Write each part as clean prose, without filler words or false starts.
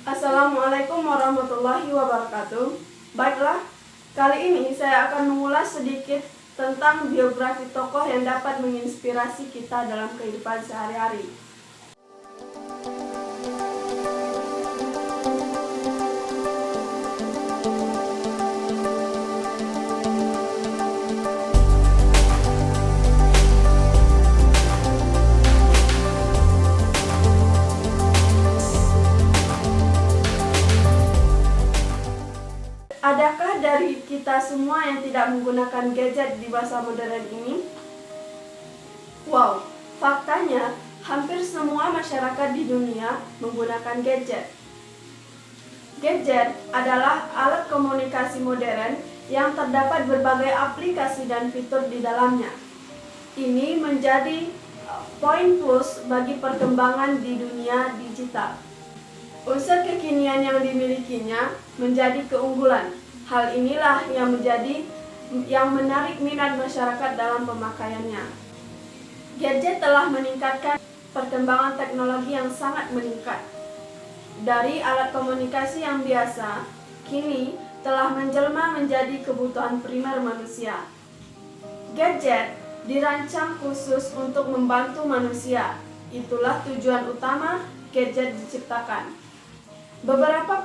Assalamualaikum warahmatullahi wabarakatuh. Baiklah, kali ini saya akan mengulas sedikit tentang biografi tokoh yang dapat menginspirasi kita dalam kehidupan sehari-hari. Adakah dari kita semua yang tidak menggunakan gadget di masa modern ini? Wow, faktanya hampir semua masyarakat di dunia menggunakan gadget. Gadget adalah alat komunikasi modern yang terdapat berbagai aplikasi dan fitur di dalamnya. Ini menjadi poin plus bagi perkembangan di dunia digital. Unsur kekinian yang dimilikinya menjadi keunggulan. Hal inilah yang menarik minat masyarakat dalam pemakaiannya. Gadget telah meningkatkan perkembangan teknologi yang sangat meningkat. Dari alat komunikasi yang biasa, kini telah menjelma menjadi kebutuhan primer manusia. Gadget dirancang khusus untuk membantu manusia. Itulah tujuan utama gadget diciptakan. Beberapa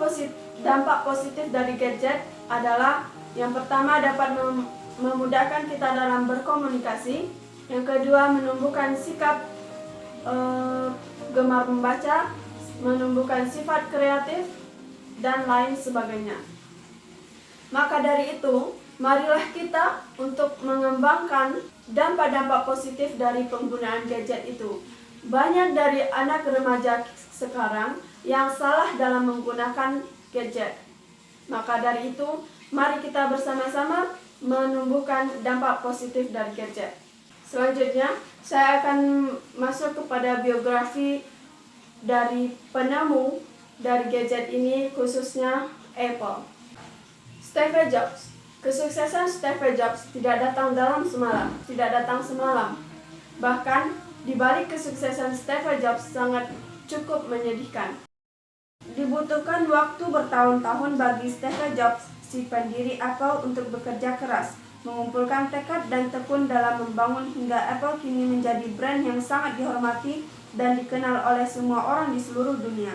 dampak positif dari gadget adalah yang pertama dapat memudahkan kita dalam berkomunikasi, yang kedua menumbuhkan sikap gemar membaca, menumbuhkan sifat kreatif, dan lain sebagainya. Maka dari itu, marilah kita untuk mengembangkan dampak-dampak positif dari penggunaan gadget itu. Banyak dari anak remaja sekarang yang salah dalam menggunakan gadget. Maka dari itu, mari kita bersama-sama menumbuhkan dampak positif dari gadget. Selanjutnya, saya akan masuk kepada biografi dari penemu dari gadget ini, khususnya Apple. Steve Jobs. Kesuksesan Steve Jobs tidak datang semalam. Bahkan, di balik kesuksesan Steve Jobs sangat cukup menyedihkan. Dibutuhkan waktu bertahun-tahun bagi Steve Jobs, si pendiri Apple, untuk bekerja keras, mengumpulkan tekad dan tekun dalam membangun hingga Apple kini menjadi brand yang sangat dihormati dan dikenal oleh semua orang di seluruh dunia.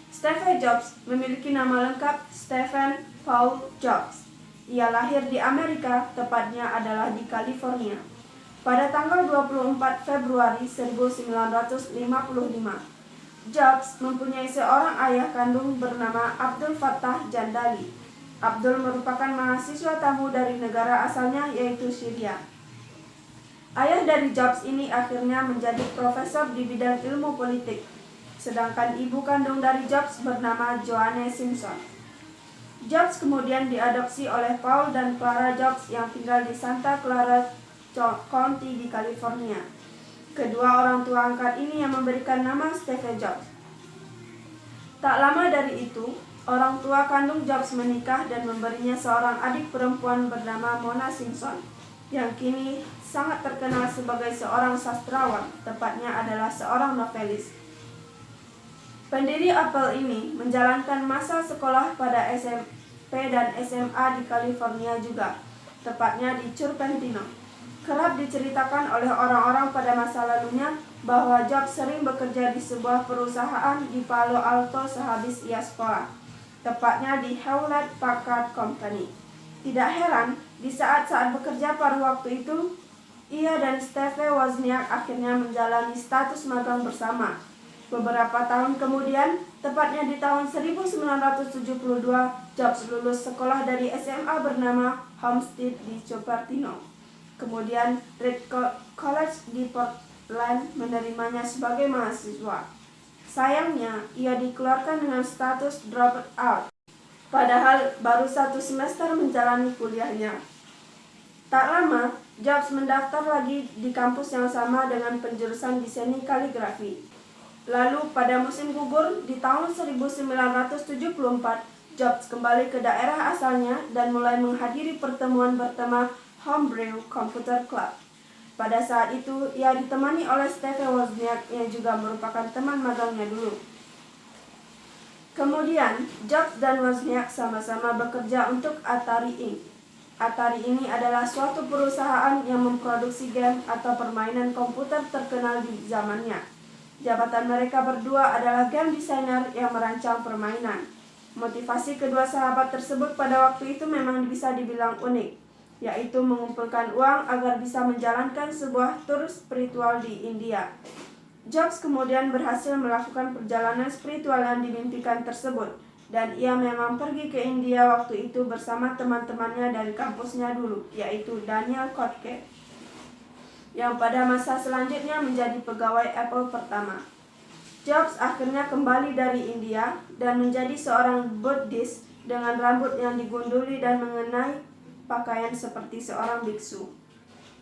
Steve Jobs memiliki nama lengkap Stephen Paul Jobs. Ia lahir di Amerika, tepatnya adalah di California, pada tanggal 24 Februari 1955. Jobs mempunyai seorang ayah kandung bernama Abdul Fattah Jandali. Abdul merupakan mahasiswa tamu dari negara asalnya, yaitu Syria. Ayah dari Jobs ini akhirnya menjadi profesor di bidang ilmu politik, sedangkan ibu kandung dari Jobs bernama Joanne Simpson. Jobs kemudian diadopsi oleh Paul dan Clara Jobs yang tinggal di Santa Clara County di California. Kedua orang tua angkat ini yang memberikan nama Steve Jobs. Tak lama dari itu, orang tua kandung Jobs menikah dan memberinya seorang adik perempuan bernama Mona Simpson, yang kini sangat terkenal sebagai seorang sastrawan, tepatnya adalah seorang novelis. Pendiri Apple ini menjalankan masa sekolah pada SMP dan SMA di California juga, tepatnya di Cupertino. Kerap diceritakan oleh orang-orang pada masa lalunya bahwa Jobs sering bekerja di sebuah perusahaan di Palo Alto sehabis ia sekolah, tepatnya di Hewlett Packard Company. Tidak heran, di saat-saat bekerja pada waktu itu, ia dan Steve Wozniak akhirnya menjalani status magang bersama. Beberapa tahun kemudian, tepatnya di tahun 1972, Jobs lulus sekolah dari SMA bernama Homestead di Cupertino. Kemudian Reed College di Portland menerimanya sebagai mahasiswa. Sayangnya, ia dikeluarkan dengan status dropout out, padahal baru 1 semester menjalani kuliahnya. Tak lama, Jobs mendaftar lagi di kampus yang sama dengan penjurusan desain kaligrafi. Lalu pada musim gugur di tahun 1974, Jobs kembali ke daerah asalnya dan mulai menghadiri pertemuan bertema Homebrew Computer Club. Pada saat itu, ia ditemani oleh Steve Wozniak yang juga merupakan teman magangnya dulu. Kemudian, Jobs dan Wozniak sama-sama bekerja untuk Atari Inc. Atari ini adalah suatu perusahaan yang memproduksi game atau permainan komputer terkenal di zamannya. Jabatan mereka berdua adalah game designer yang merancang permainan. Motivasi kedua sahabat tersebut pada waktu itu memang bisa dibilang unik, yaitu mengumpulkan uang agar bisa menjalankan sebuah tur spiritual di India. Jobs kemudian berhasil melakukan perjalanan spiritual yang dimimpikan tersebut, dan ia memang pergi ke India waktu itu bersama teman-temannya dari kampusnya dulu, yaitu Daniel Kottke, yang pada masa selanjutnya menjadi pegawai Apple pertama. Jobs akhirnya kembali dari India dan menjadi seorang Buddhis dengan rambut yang digunduli dan mengenai pakaian seperti seorang biksu.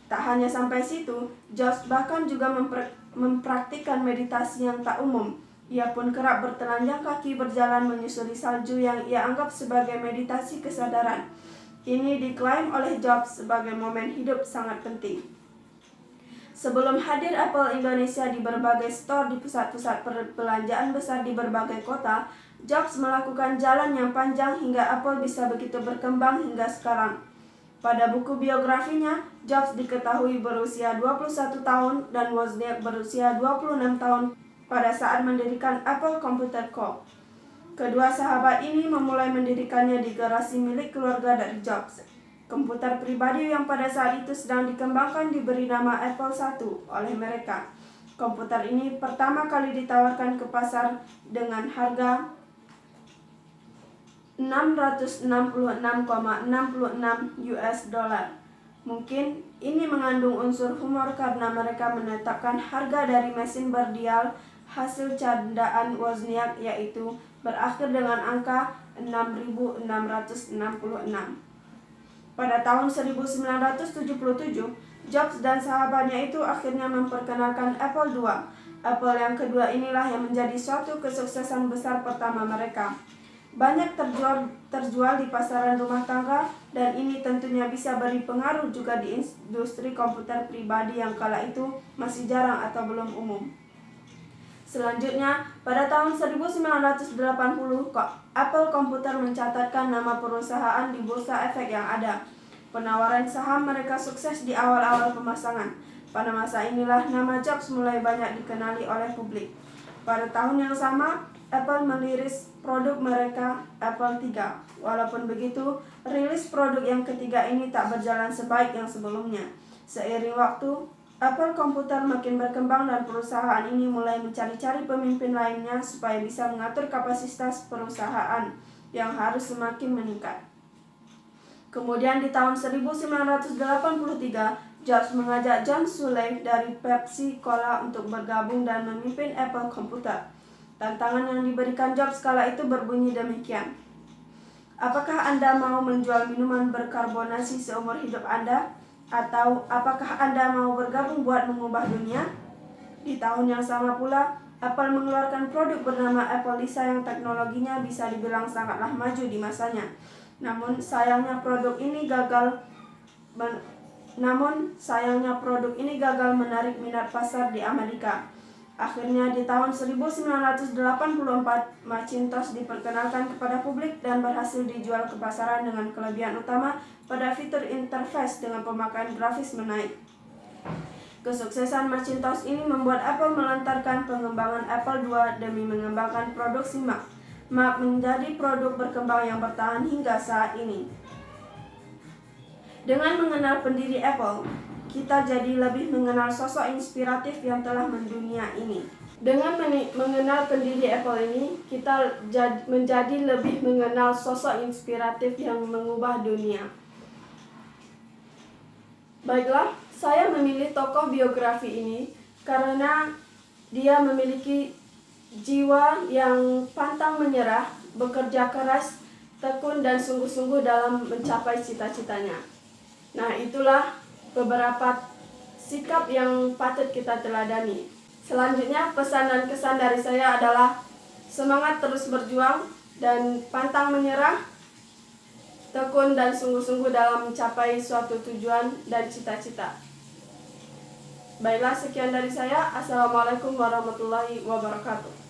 Tak hanya sampai situ, Jobs bahkan juga mempraktikkan meditasi yang tak umum. Ia pun kerap bertelanjang kaki berjalan menyusuri salju yang ia anggap sebagai meditasi kesadaran. Ini diklaim oleh Jobs sebagai momen hidup sangat penting. Sebelum hadir Apple Indonesia di berbagai store di pusat-pusat perbelanjaan besar di berbagai kota, Jobs melakukan jalan yang panjang hingga Apple bisa begitu berkembang hingga sekarang. Pada buku biografinya, Jobs diketahui berusia 21 tahun dan Wozniak berusia 26 tahun pada saat mendirikan Apple Computer Co. Kedua sahabat ini memulai mendirikannya di garasi milik keluarga dari Jobs. Komputer pribadi yang pada saat itu sedang dikembangkan diberi nama Apple I oleh mereka. Komputer ini pertama kali ditawarkan ke pasar dengan harga $666,66 Mungkin ini mengandung unsur humor karena mereka menetapkan harga dari mesin berdial hasil candaan Wozniak, yaitu berakhir dengan angka 6.666. Pada tahun 1977, Jobs dan sahabatnya itu akhirnya memperkenalkan Apple II. Apple yang kedua inilah yang menjadi suatu kesuksesan besar pertama mereka. Banyak terjual di pasaran rumah tangga, dan ini tentunya bisa beri pengaruh juga di industri komputer pribadi yang kala itu masih jarang atau belum umum. Selanjutnya, pada tahun 1980, Apple Computer mencatatkan nama perusahaan di bursa efek yang ada. Penawaran saham mereka sukses di awal-awal pemasangan. Pada masa inilah nama Jobs mulai banyak dikenali oleh publik. Pada tahun yang sama, Apple merilis produk mereka Apple III. Walaupun begitu, rilis produk yang ketiga ini tak berjalan sebaik yang sebelumnya. Seiring waktu, Apple Computer makin berkembang dan perusahaan ini mulai mencari-cari pemimpin lainnya supaya bisa mengatur kapasitas perusahaan yang harus semakin meningkat. Kemudian di tahun 1983, Jobs mengajak John Suley dari Pepsi Cola untuk bergabung dan memimpin Apple Computer. Tantangan yang diberikan Jobs kala itu berbunyi demikian. Apakah Anda mau menjual minuman berkarbonasi seumur hidup Anda? Atau apakah Anda mau bergabung buat mengubah dunia? Di tahun yang sama pula, Apple mengeluarkan produk bernama Apple Lisa yang teknologinya bisa dibilang sangatlah maju di masanya. Namun sayangnya produk ini gagal menarik minat pasar di Amerika. Akhirnya di tahun 1984, Macintosh diperkenalkan kepada publik dan berhasil dijual ke pasaran dengan kelebihan utama pada fitur interface dengan pemakaian grafis menaik. Kesuksesan Macintosh ini membuat Apple melantarkan pengembangan Apple II demi mengembangkan produksi Mac. Mac menjadi produk berkembang yang bertahan hingga saat ini. Dengan mengenal pendiri Apple, kita jadi lebih mengenal sosok inspiratif yang telah mendunia ini. Dengan mengenal pendiri Apple ini, kita menjadi lebih mengenal sosok inspiratif yang mengubah dunia. Baiklah, saya memilih tokoh biografi ini karena dia memiliki jiwa yang pantang menyerah, bekerja keras, tekun dan sungguh-sungguh dalam mencapai cita-citanya. Nah, itulah beberapa sikap yang patut kita teladani. Selanjutnya, pesan dan kesan dari saya adalah semangat terus berjuang dan pantang menyerah, tekun dan sungguh-sungguh dalam mencapai suatu tujuan dan cita-cita. Baiklah, sekian dari saya. Assalamualaikum warahmatullahi wabarakatuh.